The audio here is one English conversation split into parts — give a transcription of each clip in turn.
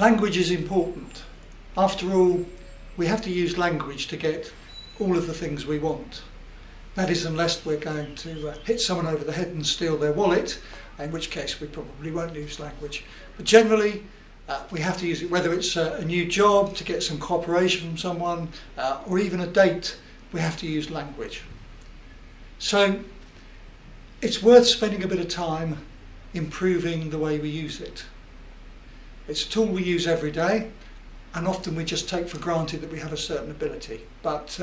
Language is important. After all, we have to use language to get all of the things we want. That is, unless we're going to hit someone over the head and steal their wallet, in which case we probably won't use language. But generally, we have to use it, whether it's a new job, to get some cooperation from someone, or even a date, we have to use language. So it's worth spending a bit of time improving the way we use it. It's a tool we use every day, and often we just take for granted that we have a certain ability. But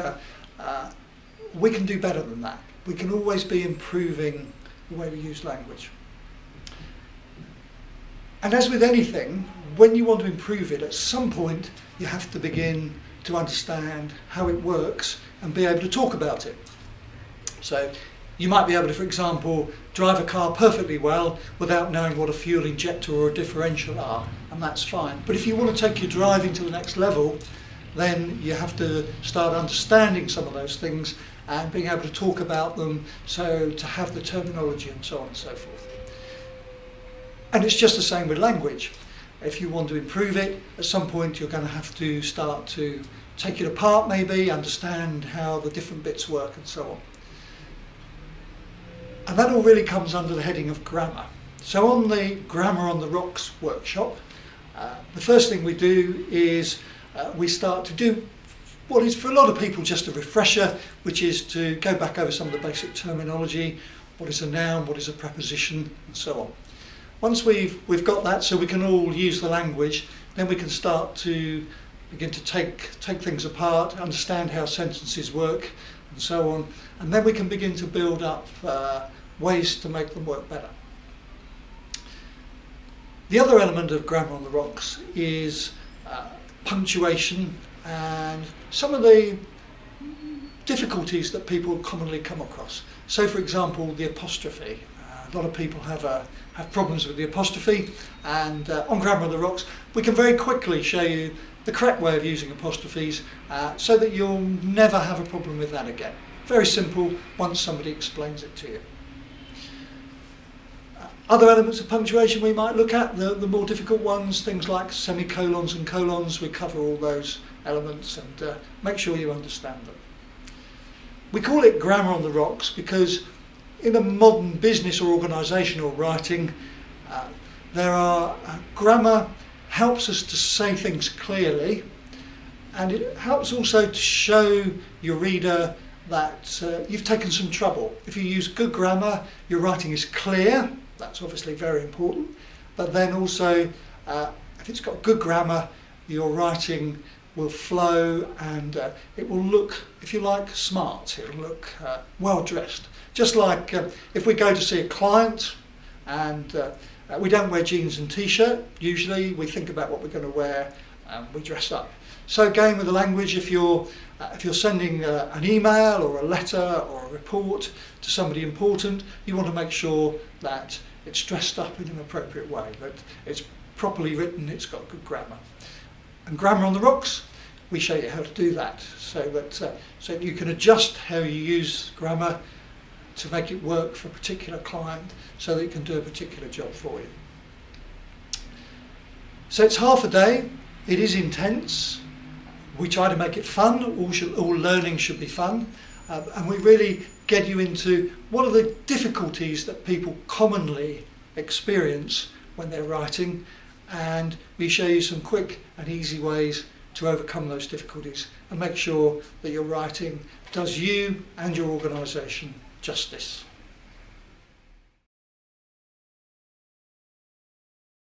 we can do better than that. We can always be improving the way we use language. And as with anything, when you want to improve it, at some point you have to begin to understand how it works and be able to talk about it. So you might be able to, for example, drive a car perfectly well without knowing what a fuel injector or a differential are, and that's fine. But if you want to take your driving to the next level, then you have to start understanding some of those things and being able to talk about them, so to have the terminology and so on and so forth. And it's just the same with language. If you want to improve it, at some point you're going to have to start to take it apart maybe, understand how the different bits work and so on. And that all really comes under the heading of grammar. So on the Grammar on the Rocks workshop, the first thing we do is we start to do what is for a lot of people just a refresher, which is to go back over some of the basic terminology, what is a noun, what is a preposition, and so on. Once we've got that so we can all use the language, then we can start to begin to take things apart, understand how sentences work and so on, and then we can begin to build up ways to make them work better. The other element of Grammar on the Rocks is punctuation and some of the difficulties that people commonly come across. So for example, the apostrophe. A lot of people have problems with the apostrophe, and on Grammar on the Rocks we can very quickly show you the correct way of using apostrophes so that you'll never have a problem with that again. Very simple once somebody explains it to you. Other elements of punctuation we might look at, the more difficult ones, things like semicolons and colons, we cover all those elements and make sure you understand them. We call it Grammar on the Rocks because in a modern business or organisational writing, grammar helps us to say things clearly, and it helps also to show your reader that you've taken some trouble. If you use good grammar, your writing is clear. That's obviously very important. But then also, if it's got good grammar, your writing will flow and it will look, if you like, smart. It will look well dressed. Just like if we go to see a client and we don't wear jeans and t-shirt, usually we think about what we're going to wear and we dress up. So again with the language, if you're sending an email or a letter or a report to somebody important, you want to make sure that it's dressed up in an appropriate way, that it's properly written, it's got good grammar. And Grammar on the Rocks, we show you how to do that, so that you can adjust how you use grammar to make it work for a particular client, so that it can do a particular job for you. So it's half a day, it is intense, we try to make it fun, all learning should be fun, and we really get you into what are the difficulties that people commonly experience when they're writing, and we show you some quick and easy ways to overcome those difficulties and make sure that your writing does you and your organisation justice.